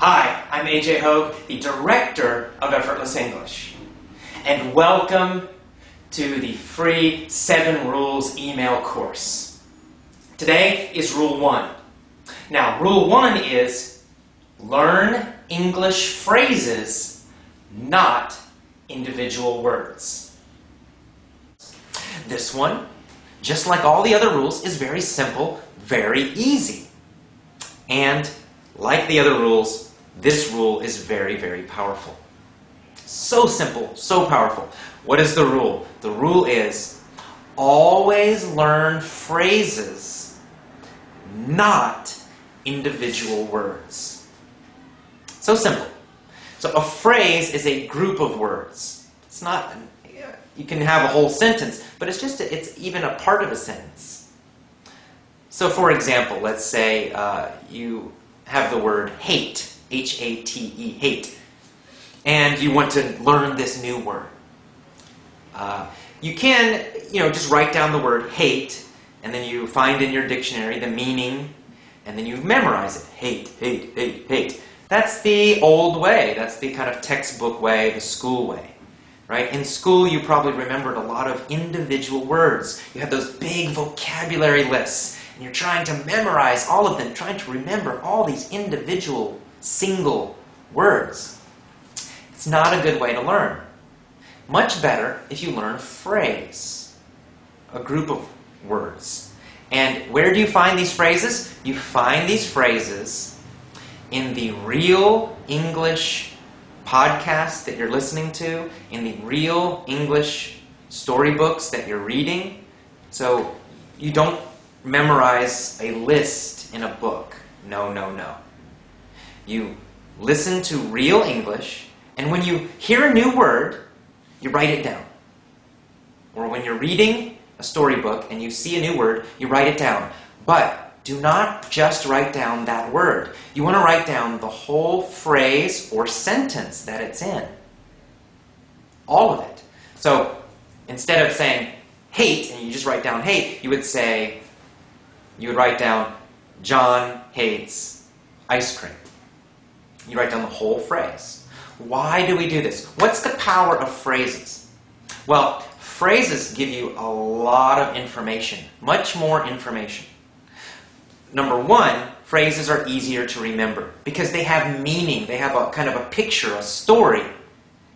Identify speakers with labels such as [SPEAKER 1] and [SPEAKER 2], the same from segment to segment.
[SPEAKER 1] Hi, I'm AJ Hogue, the Director of Effortless English, and welcome to the free 7 Rules email course. Today is Rule 1. Now, Rule 1 is learn English phrases, not individual words. This one, just like all the other rules, is very simple, very easy. And like the other rules, this rule is very, very powerful. So simple, so powerful. What is the rule? The rule is always learn phrases, not individual words. So simple. So a phrase is a group of words. It's not, you can have a whole sentence, but it's even a part of a sentence. So for example, let's say you have the word hate, H-A-T-E, hate, and you want to learn this new word. You can, just write down the word hate, and then you find in your dictionary the meaning, and then you memorize it. Hate, hate, hate, hate. That's the old way. That's the kind of textbook way, the school way. Right? In school, you probably remembered a lot of individual words. You had those big vocabulary lists, and you're trying to memorize all of them, trying to remember all these individual, single words. It's not a good way to learn. Much better if you learn a phrase, a group of words. And where do you find these phrases? You find these phrases in the Real English podcast that you're listening to, in the Real English storybooks that you're reading. So you don't memorize a list in a book. No, no, no. You listen to Real English, and when you hear a new word, you write it down. Or when you're reading a storybook and you see a new word, you write it down. But do not just write down that word. You want to write down the whole phrase or sentence that it's in. All of it. So instead of saying hate, and you just write down hate, you would write down John hates ice cream. You write down the whole phrase. Why do we do this? What's the power of phrases? Well, phrases give you a lot of information, much more information. Number one, phrases are easier to remember because they have meaning. They have a kind of a picture, a story,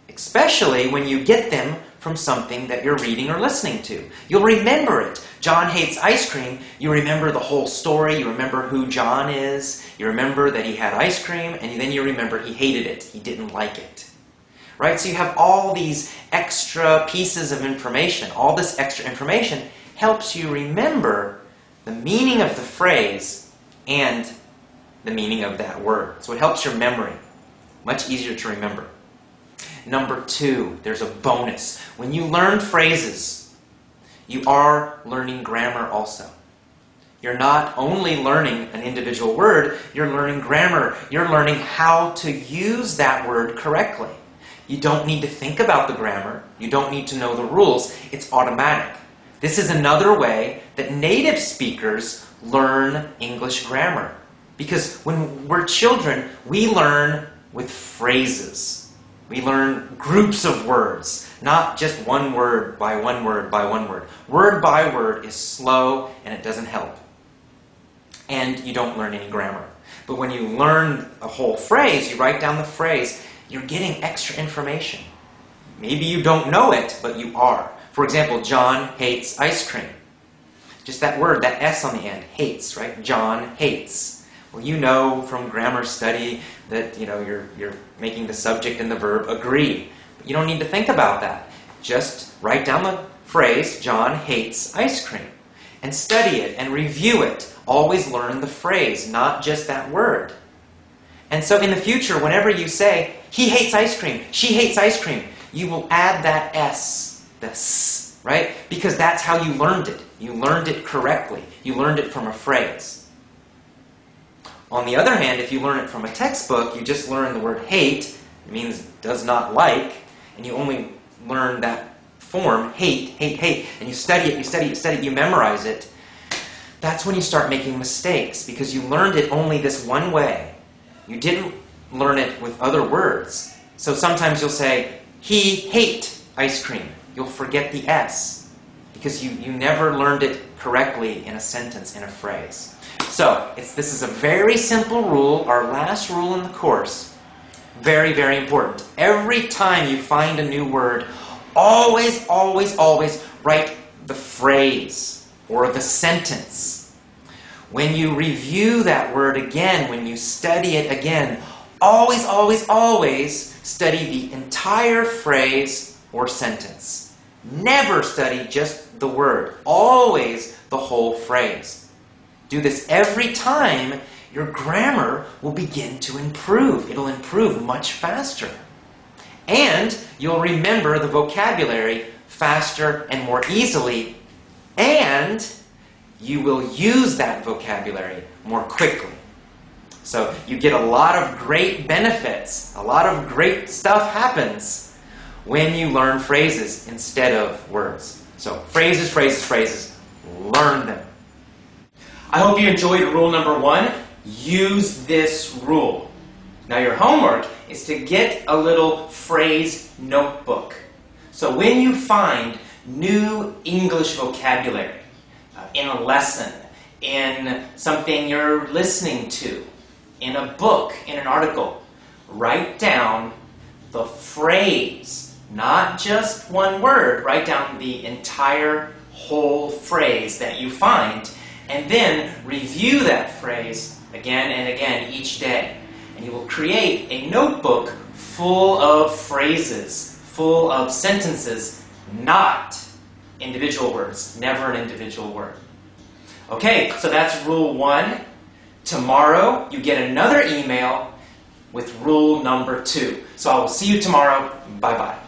[SPEAKER 1] especially when you get them from something that you're reading or listening to. You'll remember it. John hates ice cream. You remember the whole story. You remember who John is. You remember that he had ice cream, and then you remember he hated it. He didn't like it. Right? So you have all these extra pieces of information. All this extra information helps you remember the meaning of the phrase and the meaning of that word. So it helps your memory. Much easier to remember. Number 2, there's a bonus. When you learn phrases, you are learning grammar also. You're not only learning an individual word, you're learning grammar. You're learning how to use that word correctly. You don't need to think about the grammar. You don't need to know the rules. It's automatic. This is another way that native speakers learn English grammar. Because when we're children, we learn with phrases. We learn groups of words, not just one word by one word by one word. Word by word is slow and it doesn't help. And you don't learn any grammar. But when you learn a whole phrase, you write down the phrase, you're getting extra information. Maybe you don't know it, but you are. For example, John hates ice cream. Just that word, that S on the end, hates, right? John hates. Well, you know from grammar study that you're making the subject and the verb agree. But you don't need to think about that. Just write down the phrase, John hates ice cream. And study it and review it. Always learn the phrase, not just that word. And so in the future, whenever you say, he hates ice cream, she hates ice cream, you will add that S, the S, right? Because that's how you learned it. You learned it correctly. You learned it from a phrase. On the other hand, if you learn it from a textbook, you just learn the word hate, it means does not like, and you only learn that form, hate, hate, hate, and you study it, you study it, you study it, you memorize it, that's when you start making mistakes because you learned it only this one way. You didn't learn it with other words. So sometimes you'll say, he hate ice cream. You'll forget the S because you never learned it correctly in a sentence, in a phrase. So this is a very simple rule, our last rule in the course. Very, very important. Every time you find a new word, always, always, always write the phrase or the sentence. When you review that word again, when you study it again, always, always, always study the entire phrase or sentence. Never study just the word. Always the whole phrase. Do this every time, your grammar will begin to improve. It'll improve much faster. And you'll remember the vocabulary faster and more easily, and you will use that vocabulary more quickly. So you get a lot of great benefits. A lot of great stuff happens when you learn phrases instead of words. So phrases, phrases, phrases. Learn them. I hope you enjoyed rule number 1. Use this rule. Now your homework is to get a little phrase notebook. So when you find new English vocabulary in a lesson, in something you're listening to, in a book, in an article, write down the phrase, not just one word. Write down the entire whole phrase that you find, and then review that phrase again and again each day. And you will create a notebook full of phrases, full of sentences, not individual words, never an individual word. Okay, so that's rule 1. Tomorrow, you get another email with rule number 2. So I will see you tomorrow. Bye-bye.